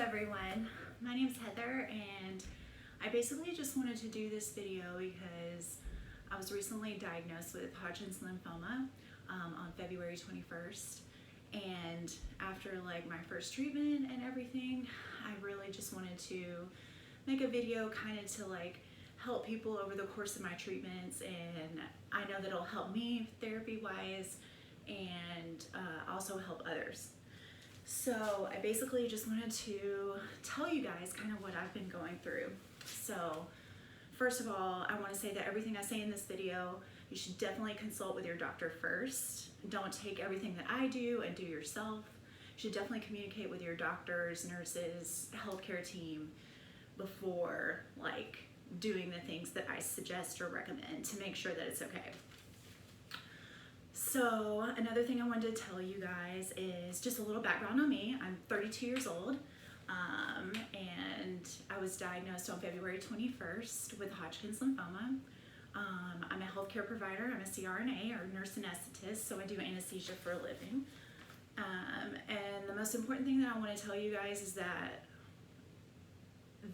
everyone, my name's Heather and I basically just wanted to do this video because I was recently diagnosed with Hodgkin's lymphoma on February 21st, and after like my first treatment and everything, I really just wanted to make a video kind of to like help people over the course of my treatments, and I know that it'll help me therapy wise and also help others. So I basically just wanted to tell you guys kind of what I've been going through. So first of all, I want to say that everything I say in this video, you should definitely consult with your doctor first. Don't take everything that I do and do yourself. You should definitely communicate with your doctors, nurses, healthcare team before like doing the things that I suggest or recommend to make sure that it's okay. So another thing I wanted to tell you guys is just a little background on me. I'm 32 years old, and I was diagnosed on February 21st with Hodgkin's lymphoma. I'm a healthcare provider. I'm a CRNA, or nurse anesthetist, so I do anesthesia for a living. And the most important thing that I want to tell you guys is that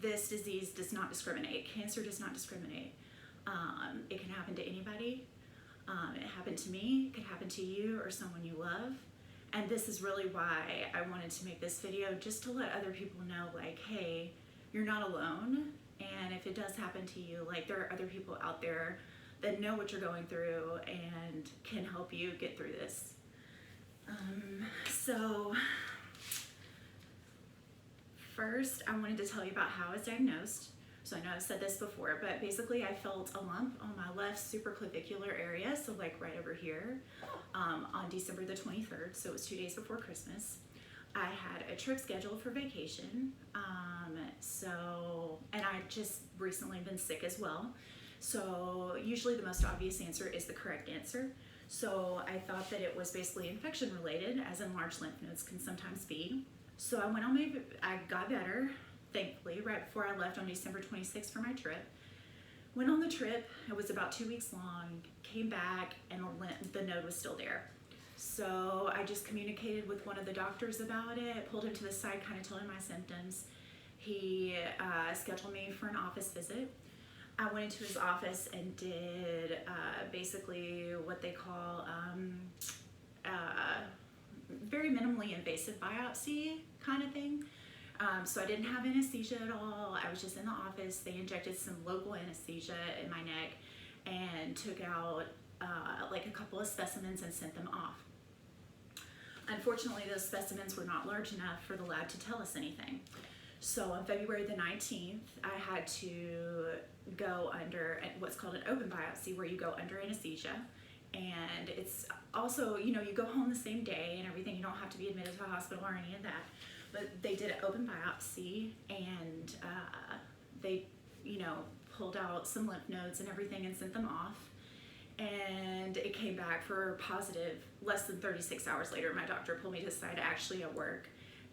this disease does not discriminate. Cancer does not discriminate. It can happen to anybody. It happened to me, it could happen to you or someone you love. And this is really why I wanted to make this video, just to let other people know, like, hey, you're not alone. And if it does happen to you, like, there are other people out there that know what you're going through and can help you get through this. So first, I wanted to tell you about how I was diagnosed. So I know I've said this before, but basically I felt a lump on my left supraclavicular area, so like right over here, on December the 23rd, so it was 2 days before Christmas. I had a trip scheduled for vacation, and I just recently been sick as well. So usually the most obvious answer is the correct answer. So I thought that it was basically infection related, as enlarged lymph nodes can sometimes be. So I got better, thankfully, right before I left on December 26th for my trip. Went on the trip, it was about 2 weeks long, came back, and the node was still there. So I just communicated with one of the doctors about it, pulled him to the side, kind of told him my symptoms. He scheduled me for an office visit. I went into his office and did basically what they call very minimally invasive biopsy kind of thing. So I didn't have anesthesia at all. I was just in the office. They injected some local anesthesia in my neck and took out like a couple of specimens and sent them off. Unfortunately, those specimens were not large enough for the lab to tell us anything. So on February the 19th, I had to go under what's called an open biopsy, where you go under anesthesia. And it's also, you go home the same day and everything. You don't have to be admitted to a hospital or any of that. But they did an open biopsy, and they, pulled out some lymph nodes and everything and sent them off. And it came back for positive less than 36 hours later. My doctor pulled me to the side, actually at work,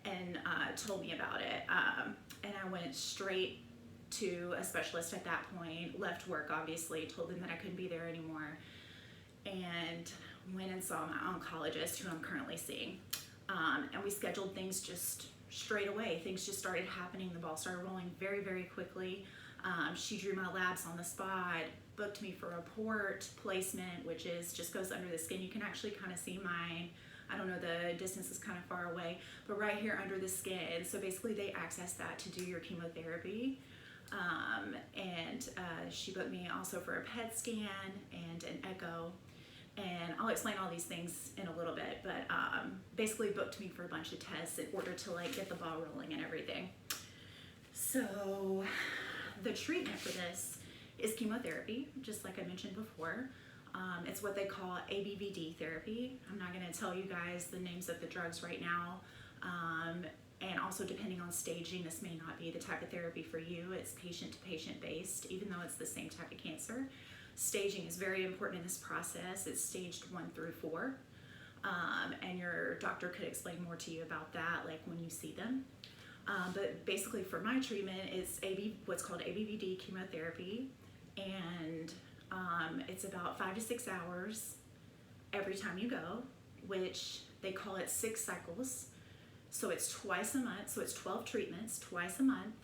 and told me about it. And I went straight to a specialist at that point, left work obviously, told them that I couldn't be there anymore, and went and saw my oncologist, who I'm currently seeing. And we scheduled things just straight away. Things just started happening. The ball started rolling very, very quickly. She drew my labs on the spot, booked me for a port placement, which just goes under the skin. You can actually kind of see mine. I don't know, the distance is kind of far away, but right here under the skin. So basically they access that to do your chemotherapy. And she booked me also for a PET scan and an echo. And I'll explain all these things in a little bit, but basically booked me for a bunch of tests in order to like get the ball rolling and everything. So the treatment for this is chemotherapy, just like I mentioned before. It's what they call ABVD therapy. I'm not going to tell you guys the names of the drugs right now. And also, depending on staging, this may not be the type of therapy for you. It's patient to patient based, even though it's the same type of cancer. Staging is very important in this process. It's staged 1 through 4. And your doctor could explain more to you about that, like when you see them. But basically for my treatment, it's what's called ABVD chemotherapy. And it's about 5 to 6 hours every time you go, which they call it 6 cycles. So it's twice a month. So it's 12 treatments twice a month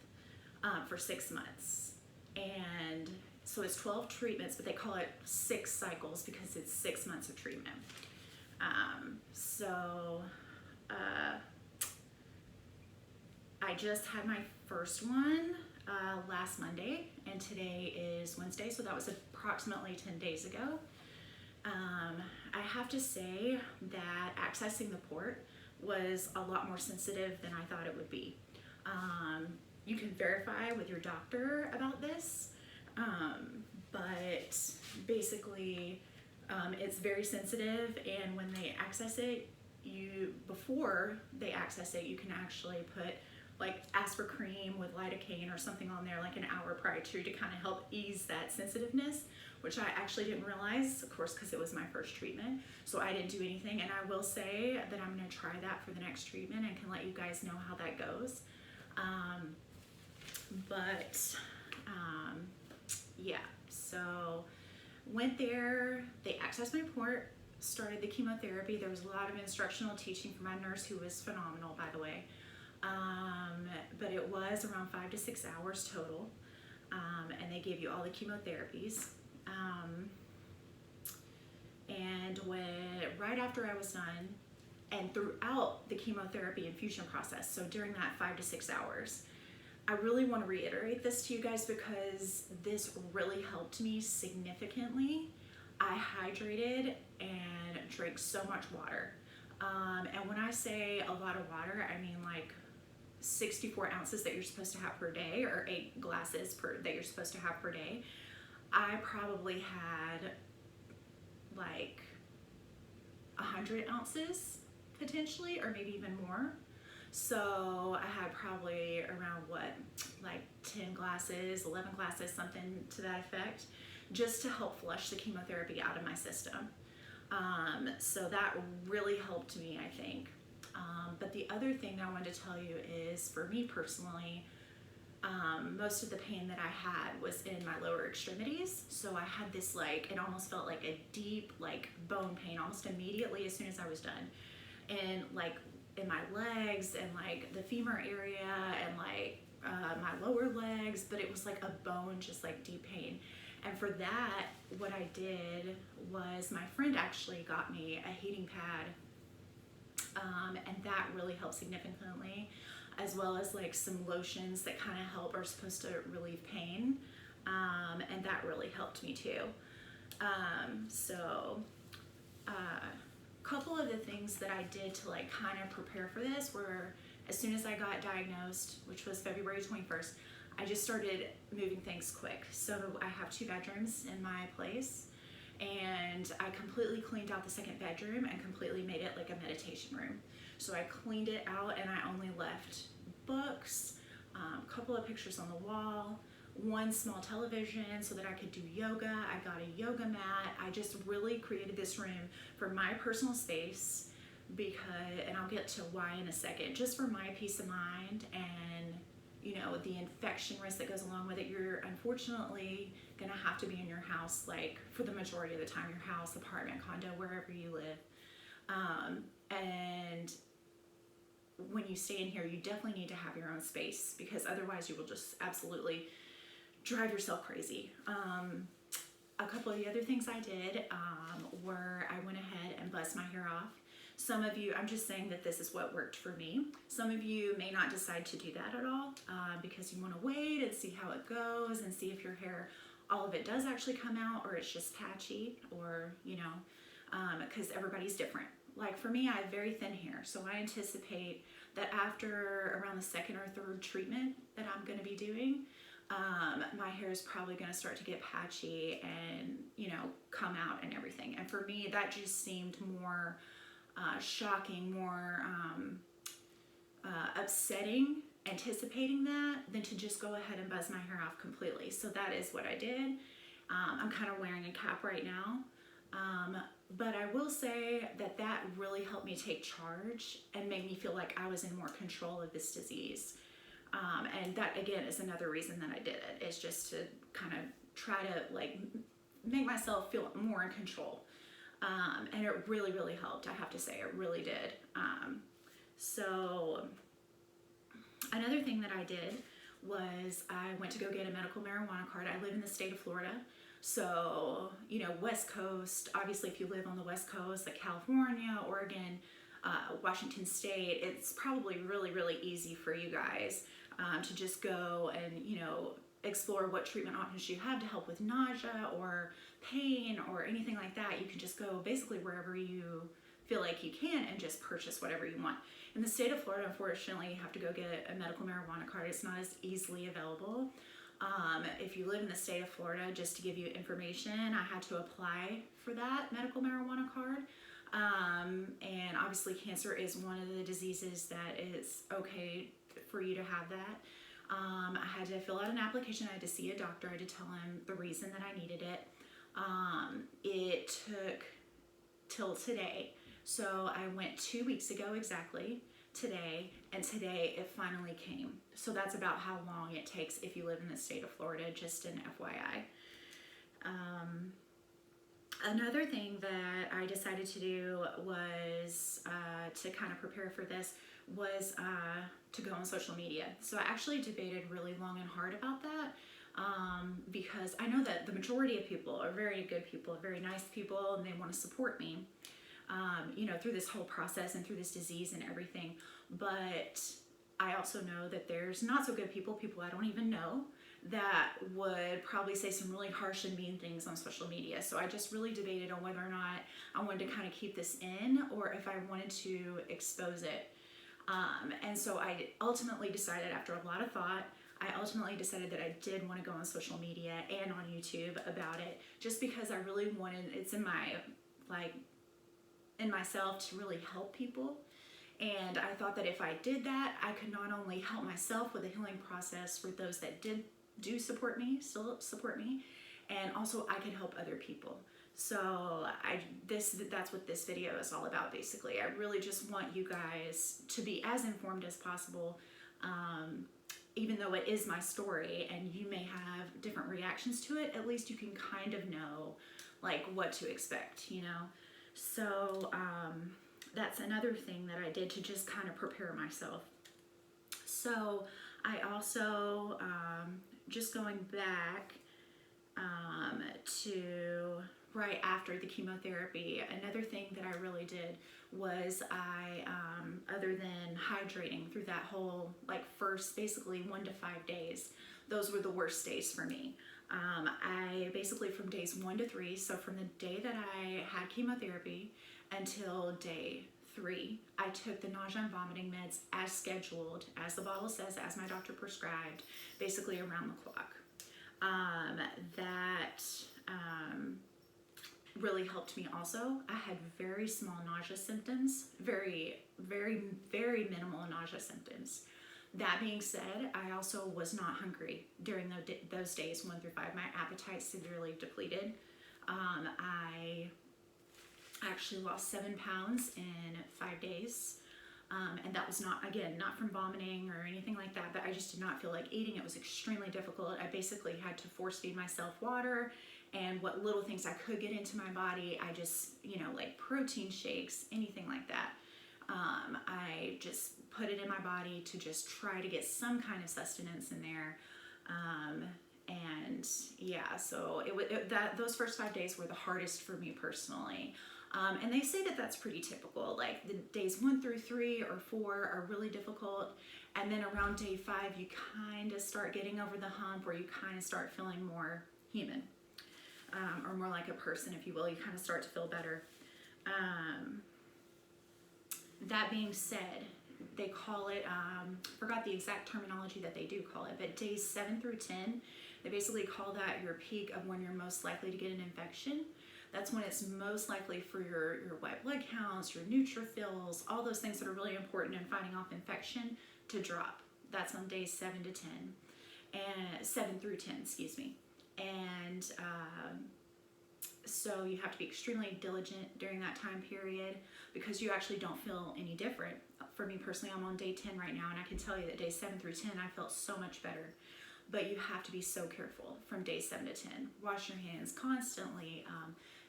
for 6 months. And so it's 12 treatments, but they call it 6 cycles because it's 6 months of treatment. I just had my first one last Monday, and today is Wednesday, so that was approximately 10 days ago. I have to say that accessing the port was a lot more sensitive than I thought it would be. You can verify with your doctor about this, but basically it's very sensitive, and when they access it, before they access it, you can actually put like aspirin cream with lidocaine or something on there like an hour prior to kind of help ease that sensitiveness, which I actually didn't realize, of course, because it was my first treatment. So I didn't do anything, and I will say that I'm going to try that for the next treatment and can let you guys know how that goes. Yeah, so went there, they accessed my port, started the chemotherapy. There was a lot of instructional teaching from my nurse, who was phenomenal, by the way. But it was around 5 to 6 hours total, and they gave you all the chemotherapies. And right after I was done, and throughout the chemotherapy infusion process, so during that 5 to 6 hours, I really want to reiterate this to you guys because this really helped me significantly. I hydrated and drank so much water. And when I say a lot of water, I mean like 64 ounces that you're supposed to have per day, or 8 glasses that you're supposed to have per day. I probably had like 100 ounces potentially, or maybe even more. So I had probably around like 10 glasses, 11 glasses, something to that effect, just to help flush the chemotherapy out of my system. So that really helped me, I think. But the other thing I wanted to tell you is, for me personally, most of the pain that I had was in my lower extremities. So I had this it almost felt like a deep bone pain almost immediately as soon as I was done. And in my legs and the femur area and my lower legs, but it was like a bone, just deep pain. And for that, what I did was my friend actually got me a heating pad, and that really helped significantly, as well as some lotions that kind of are supposed to relieve pain, and that really helped me too. Couple of the things that I did to kind of prepare for this were, as soon as I got diagnosed, which was February 21st, I just started moving things quick. So I have 2 bedrooms in my place, and I completely cleaned out the second bedroom and completely made it like a meditation room. So I cleaned it out, and I only left books, a couple of pictures on the wall, 1 small television so that I could do yoga. I got a yoga mat. I just really created this room for my personal space and I'll get to why in a second, just for my peace of mind and the infection risk that goes along with it. You're unfortunately gonna have to be in your house for the majority of the time, your house, apartment, condo, wherever you live. And when you stay in here, you definitely need to have your own space, because otherwise you will just absolutely drive yourself crazy. A couple of the other things I did were I went ahead and buzzed my hair off. Some of you, I'm just saying that this is what worked for me. Some of you may not decide to do that at all because you want to wait and see how it goes and see if your hair, all of it does actually come out, or it's just patchy, or because everybody's different. For me, I have very thin hair, so I anticipate that after around the 2nd or 3rd treatment that I'm going to be doing, my hair is probably going to start to get patchy and come out and everything. And for me, that just seemed more shocking, more upsetting, anticipating that, than to just go ahead and buzz my hair off completely. So that is what I did. I'm kind of wearing a cap right now, but I will say that that really helped me take charge and made me feel like I was in more control of this disease. And that, again, is another reason that I did it, is just to kind of try to make myself feel more in control. And it really, really helped, I have to say, it really did. So another thing that I did was I went to go get a medical marijuana card. I live in the state of Florida. So, you know, West Coast, obviously if you live on the West Coast, like California, Oregon, Washington State, it's probably really, really easy for you guys to just go and, you know, explore what treatment options you have to help with nausea or pain or anything like that. You can just go basically wherever you feel like you can and just purchase whatever you want. In the state of Florida, unfortunately, you have to go get a medical marijuana card. It's not as easily available. If you live in the state of Florida, just to give you information, I had to apply for that medical marijuana card. And obviously cancer is one of the diseases that is okay for you to have that. I had to fill out an application. I had to see a doctor. I had to tell him the reason that I needed it. It took till today. So I went 2 weeks ago exactly today, and today it finally came. So that's about how long it takes if you live in the state of Florida, just an FYI. Another thing that I decided to do was to kind of prepare for this was to go on social media. So I actually debated really long and hard about that because I know that the majority of people are very good people, very nice people, and they want to support me, you know, through this whole process and through this disease and everything. But I also know that there's not so good people, people I don't even know, that would probably say some really harsh and mean things on social media. So I just really debated on whether or not I wanted to kind of keep this in or if I wanted to expose it. And so I ultimately decided, after a lot of thought, I ultimately decided that I did want to go on social media and on YouTube about it, just because I really wanted, it's in my, like, in myself to really help people. And I thought that if I did that, I could not only help myself with the healing process for those that do support me, still support me, and also I can help other people. So that's what this video is all about, basically. I really just want you guys to be as informed as possible, even though it is my story and you may have different reactions to it. At least you can kind of know like what to expect, you know. So that's another thing that I did to just kind of prepare myself. So I also, just going back to right after the chemotherapy, another thing that I really did was other than hydrating through that whole, like, first basically 1 to 5 days, those were the worst days for me. I basically, from days 1 to 3, so from the day that I had chemotherapy until day 3, I took the nausea and vomiting meds as scheduled, as the bottle says, as my doctor prescribed, basically around the clock. That really helped me also. I had very small nausea symptoms, very, very, very minimal nausea symptoms. That being said, I also was not hungry during those days 1 through 5. My appetite severely depleted. I actually lost 7 pounds in 5 days. And that was not, again, not from vomiting or anything like that, but I just did not feel like eating. It was extremely difficult. I basically had to force feed myself water, and what little things I could get into my body, I just, you know, like protein shakes, anything like that. I just put it in my body to just try to get some kind of sustenance in there. And yeah, so those first 5 days were the hardest for me personally. And they say that that's pretty typical. Like the days 1 through 3 or 4 are really difficult. And then around day 5, you kind of start getting over the hump, or you kind of start feeling more human, or more like a person, if you will. You kind of start to feel better. That being said, they call it, forgot the exact terminology that they do call it, but days 7 through 10, they basically call that your peak of when you're most likely to get an infection. That's when it's most likely for your white blood counts, your neutrophils, all those things that are really important in fighting off infection to drop. That's on days 7 to 10, and 7 through 10, excuse me. And so you have to be extremely diligent during that time period, because you actually don't feel any different. For me personally, I'm on day 10 right now, and I can tell you that days 7 through 10, I felt so much better. But you have to be so careful from days 7 to 10. Wash your hands constantly.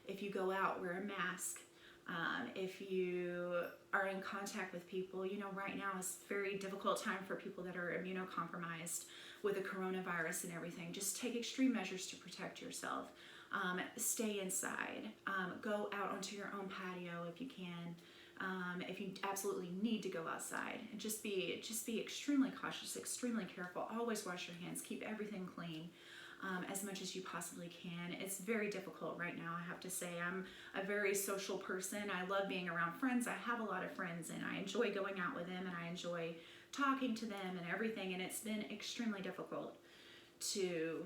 If you go out, wear a mask. If you are in contact with people, right now is a very difficult time for people that are immunocompromised with the coronavirus and everything. Just take extreme measures to protect yourself. Stay inside. Go out onto your own patio if you can. If you absolutely need to go outside, and just be extremely cautious, extremely careful. Always wash your hands. Keep everything clean. As much as you possibly can. It's very difficult right now, I have to say. I'm a very social person. I love being around friends. I have a lot of friends, and I enjoy going out with them, and I enjoy talking to them and everything, and it's been extremely difficult to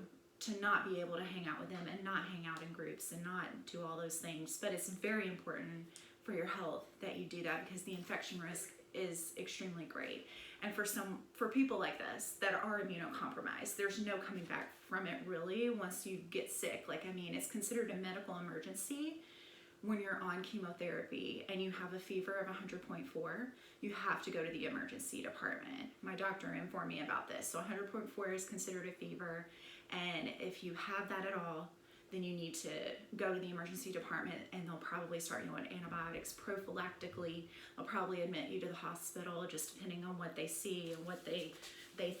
not be able to hang out with them and not hang out in groups and not do all those things. But it's very important for your health that you do that, because the infection risk is extremely great. And for people like us that are immunocompromised, there's no coming back from it really once you get sick. It's considered a medical emergency when you're on chemotherapy and you have a fever of 100.4. You have to go to the emergency department. My doctor informed me about this. So 100.4 is considered a fever, and if you have that at all, then you need to go to the emergency department, and they'll probably start you on antibiotics prophylactically. They'll probably admit you to the hospital, just depending on what they see and what they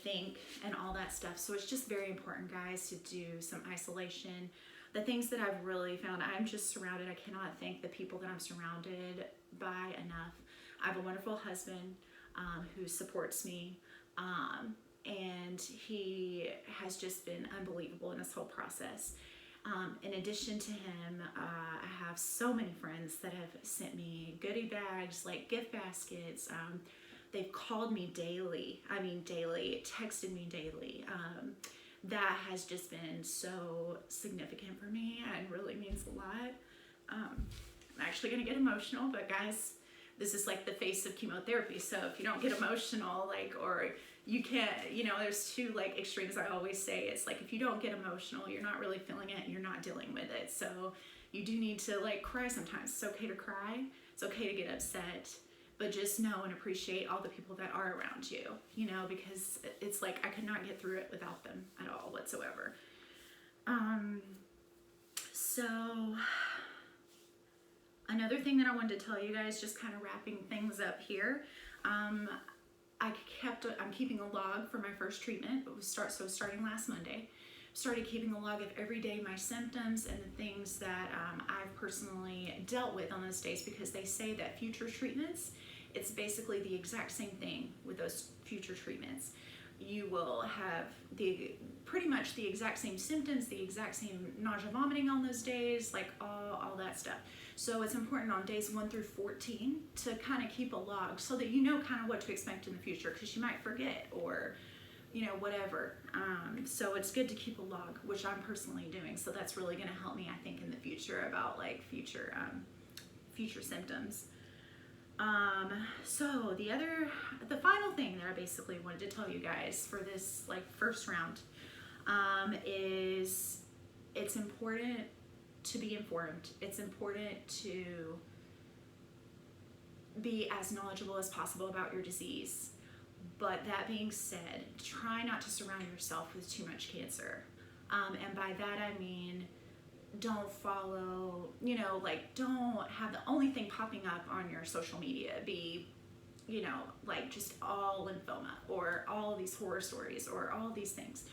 think and all that stuff. So it's just very important, guys, to do some isolation. The things that I've really found, I'm just surrounded. I cannot thank the people that I'm surrounded by enough. I have a wonderful husband who supports me, and he has just been unbelievable in this whole process. In addition to him, I have so many friends that have sent me goodie bags, like gift baskets. They've called me daily. Daily, texted me daily. That has just been so significant for me and really means a lot. I'm actually gonna get emotional, but guys, this is like the face of chemotherapy. So if you don't get emotional, or you can't, there's two extremes I always say. It's like, if you don't get emotional, you're not really feeling it and you're not dealing with it. So you do need to cry sometimes. It's okay to cry. It's okay to get upset, but just know and appreciate all the people that are around you, because it's like I could not get through it without them at all whatsoever. So another thing that I wanted to tell you guys, just kind of wrapping things up here, I'm keeping a log for my first treatment. Starting last Monday, started keeping a log of every day my symptoms and the things that I've personally dealt with on those days, because they say that future treatments, it's basically the exact same thing with those future treatments. You will have pretty much the exact same symptoms, the exact same nausea, vomiting on those days, all that stuff. So it's important on days 1 through 14 to kind of keep a log so that you know kind of what to expect in the future, because you might forget or whatever. So it's good to keep a log, which I'm personally doing. So that's really going to help me, I think, in the future about future symptoms. So the final thing that I basically wanted to tell you guys for this first round is it's important to be informed. It's important to be as knowledgeable as possible about your disease. But that being said, try not to surround yourself with too much cancer. And by that I mean, don't follow, don't have the only thing popping up on your social media be, just all lymphoma or all these horror stories or all these things.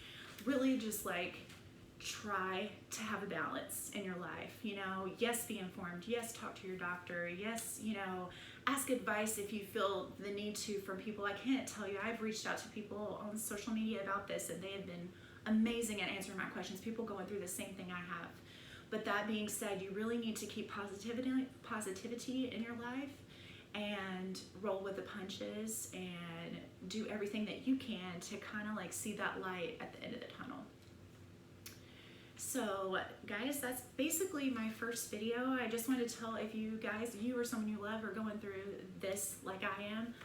Really just try to have a balance in your life. Yes, be informed. Yes, talk to your doctor. Yes, ask advice if you feel the need to from people. I can't tell you, I've reached out to people on social media about this, and they have been amazing at answering my questions. People going through the same thing I have. But that being said, you really need to keep positivity in your life and roll with the punches and do everything that you can to kind of see that light at the end of the tunnel. So guys, that's basically my first video. I just wanted to tell, if you or someone you love are going through this like I am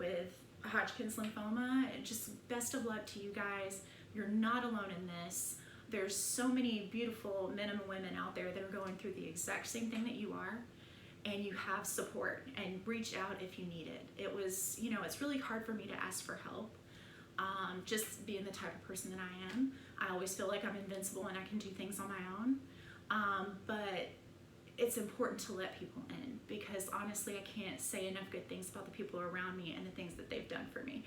with Hodgkin's lymphoma, just best of luck to you guys. You're not alone in this. There's so many beautiful men and women out there that are going through the exact same thing that you are, and you have support, and reach out if you need it. It was, it's really hard for me to ask for help. Just being the type of person that I am, I always feel like I'm invincible and I can do things on my own. But it's important to let people in, because honestly, I can't say enough good things about the people around me and the things that they've done for me.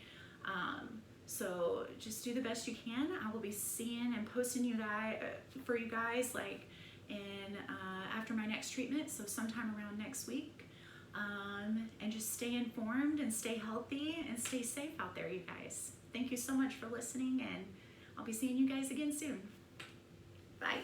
So just do the best you can. I will be seeing and posting for you guys like after my next treatment, so sometime around next week. And just stay informed and stay healthy and stay safe out there, you guys. Thank you so much for listening, and I'll be seeing you guys again soon. Bye.